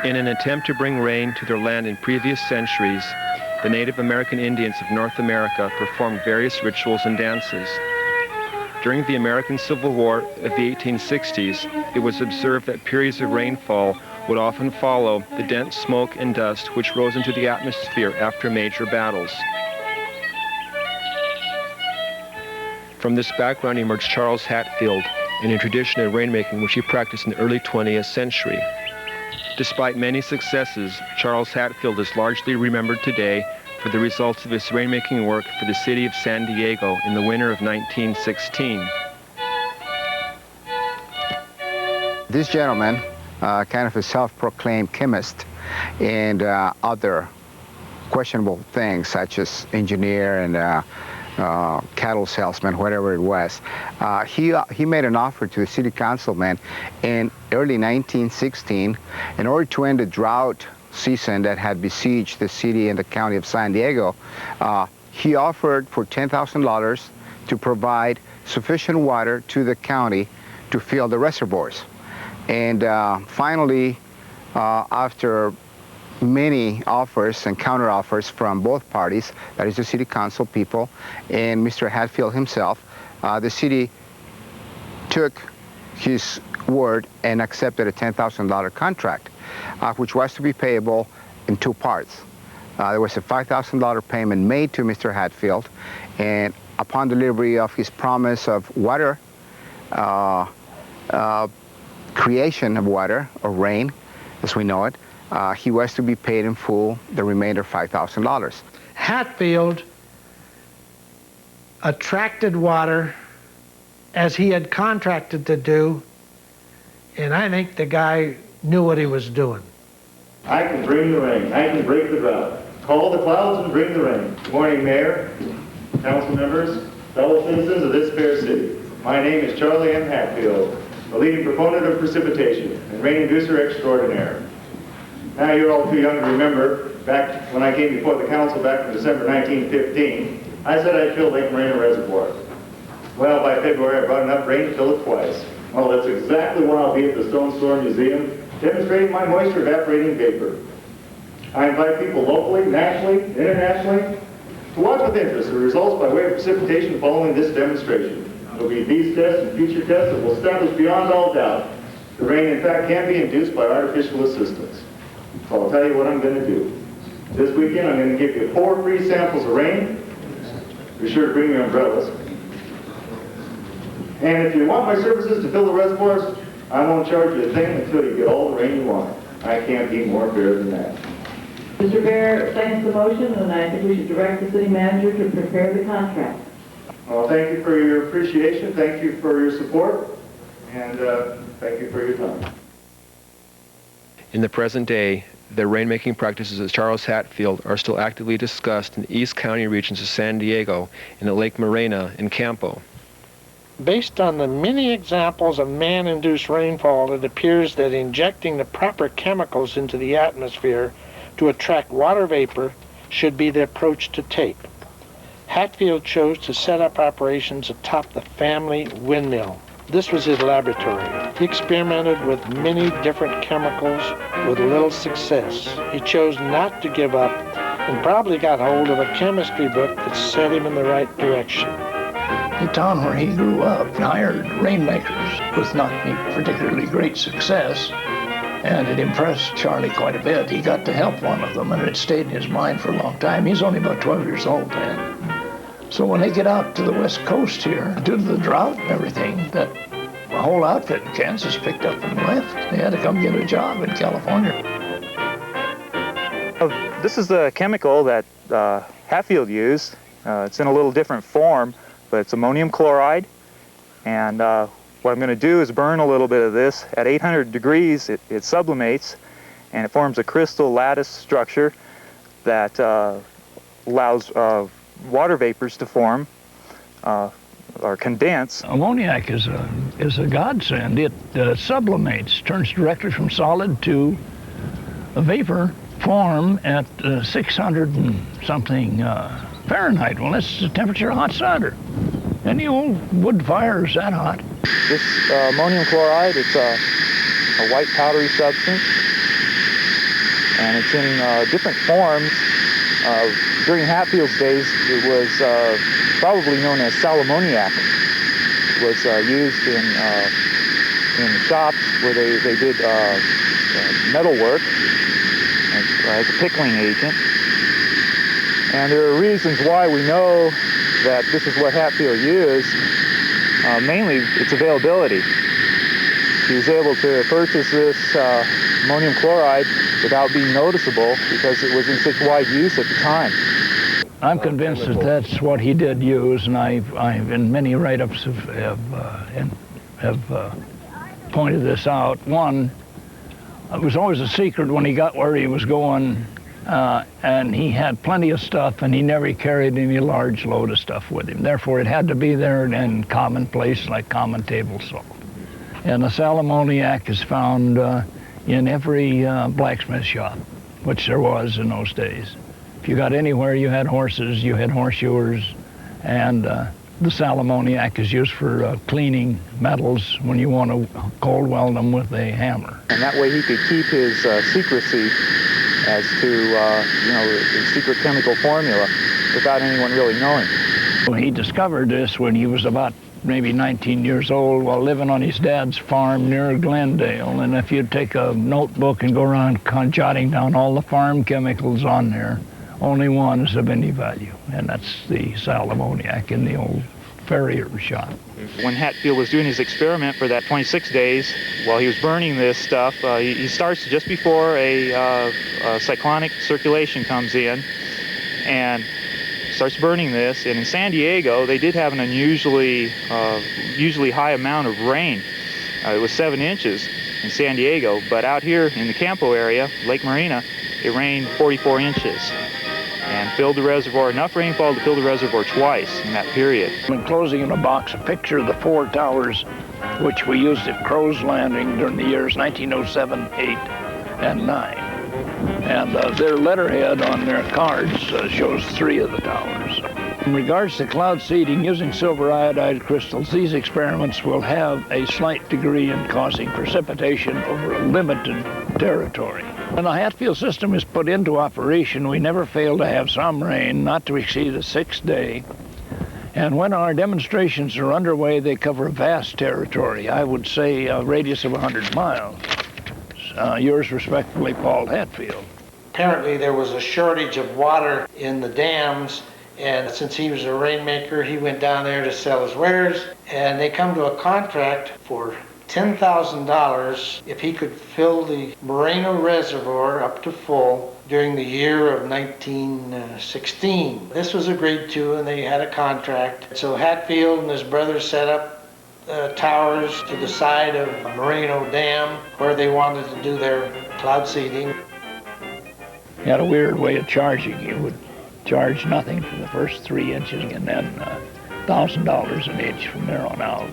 In an attempt to bring rain to their land in previous centuries, the Native American Indians of North America performed various rituals and dances. During the American Civil War of the 1860s, it was observed that periods of rainfall would often follow the dense smoke and dust which rose into the atmosphere after major battles. From this background emerged Charles Hatfield and a tradition of rainmaking which he practiced in the early 20th century. Despite many successes, Charles Hatfield is largely remembered today for the results of his rainmaking work for the city of San Diego in the winter of 1916. This gentleman, kind of a self-proclaimed chemist and other questionable things such as engineer and cattle salesman, whatever it was, he made an offer to the city councilman in early 1916 in order to end the drought season that had besieged the city and the county of San Diego. He offered for $10,000 to provide sufficient water to the county to fill the reservoirs. And finally, after many offers and counteroffers from both parties, that is the city council people and Mr. Hatfield himself, the city took his word and accepted a $10,000 contract, which was to be payable in two parts. There was a $5,000 payment made to Mr. Hatfield, and upon delivery of his promise of water, creation of water, or rain, as we know it, he was to be paid in full the remainder $5,000. Hatfield attracted water as he had contracted to do, and I think the guy knew what he was doing. I can bring the rain. I can break the drought. Call the clouds and bring the rain. Good morning, Mayor, council members, fellow citizens of this fair city. My name is Charlie M. Hatfield, the leading proponent of precipitation and rain inducer extraordinaire. Now you're all too young to remember, back when I came before the council back in December 1915, I said I'd fill Lake Morena Reservoir. Well, by February I brought enough rain to fill it twice. Well, that's exactly where I'll be at the Stone Storm Museum, demonstrating my moisture evaporating vapor. I invite people locally, nationally, internationally, to watch with interest the results by way of precipitation following this demonstration. It will be these tests and future tests that will establish beyond all doubt the rain in fact can be induced by artificial assistance. So I'll tell you what I'm going to do. This weekend I'm going to give you 4 free samples of rain. Be sure to bring your umbrellas. And if you want my services to fill the reservoirs, I won't charge you a thing until you get all the rain you want. I can't be more fair than that. Mr. Mayor seconds the motion, and I think we should direct the city manager to prepare the contract. Well, thank you for your appreciation, thank you for your support, and thank you for your time. In the present day, the rainmaking practices of Charles Hatfield are still actively discussed in the East County regions of San Diego and at Lake Morena in Campo. Based on the many examples of man-induced rainfall, it appears that injecting the proper chemicals into the atmosphere to attract water vapor should be the approach to take. Hatfield chose to set up operations atop the family windmill. This was his laboratory. He experimented with many different chemicals with little success. He chose not to give up and probably got hold of a chemistry book that set him in the right direction. The town where he grew up hired rainmakers with not any particularly great success, and it impressed Charlie quite a bit. He got to help one of them, and it stayed in his mind for a long time. He's only about 12 years old then. So when they get out to the west coast here, due to the drought and everything, that the whole outfit in Kansas picked up and left. They had to come get a job in California. This is the chemical that Hatfield used. It's in a little different form, but it's ammonium chloride. And what I'm going to do is burn a little bit of this. At 800 degrees, it sublimates, and it forms a crystal lattice structure that allows water vapors to form or condense. Ammoniac is a godsend. It sublimates, turns directly from solid to a vapor form at 600 and something Fahrenheit. Well, that's the temperature of hot cider. Any old wood fire is that hot. This ammonium chloride, it's a white powdery substance. and it's in different forms. During Hatfield's days, it was probably known as sal ammoniac. It was used in shops where they did metal work as a pickling agent. And there are reasons why we know that this is what Hatfield used. Mainly, its availability. He was able to purchase this ammonium chloride without being noticeable because it was in such wide use at the time. I'm convinced that that's what he did use, and I've in many write-ups have pointed this out. One, it was always a secret when he got where he was going, and he had plenty of stuff, and he never carried any large load of stuff with him. Therefore, it had to be there in commonplace, like common table salt. And the sal ammoniac is found in every blacksmith shop, which there was in those days. If you got anywhere you had horses, you had horseshoers, and the sal ammoniac is used for cleaning metals when you want to cold weld them with a hammer. And that way he could keep his secrecy as to the secret chemical formula without anyone really knowing. Well, he discovered this when he was about maybe 19 years old while living on his dad's farm near Glendale. And if you'd take a notebook and go around jotting down all the farm chemicals on there, only one is of any value, and that's the sal ammoniac in the old farrier shop. When Hatfield was doing his experiment for that 26 days, while he was burning this stuff, he starts just before a cyclonic circulation comes in and starts burning this. And in San Diego, they did have an unusually high amount of rain. It was 7 inches in San Diego, but out here in the Campo area, Lake Marina, it rained 44 inches. And filled the reservoir, enough rainfall to fill the reservoir twice in that period. I'm enclosing in a box a picture of the 4 towers which we used at Crow's Landing during the years 1907, 8, and 9. And their letterhead on their cards shows 3 of the towers. In regards to cloud seeding using silver iodide crystals, these experiments will have a slight degree in causing precipitation over a limited territory. When the Hatfield system is put into operation, we never fail to have some rain, not to exceed a 6th day. And when our demonstrations are underway, they cover a vast territory. I would say a radius of 100 miles. Yours respectfully, Paul Hatfield. Apparently there was a shortage of water in the dams, and since he was a rainmaker, he went down there to sell his wares, and they come to a contract for $10,000 if he could fill the Moreno Reservoir up to full during the year of 1916. This was agreed to, and they had a contract. So Hatfield and his brother set up towers to the side of Moreno Dam where they wanted to do their cloud seeding. He had a weird way of charging. He would charge nothing for the first 3 inches and then $1,000 an inch from there on out.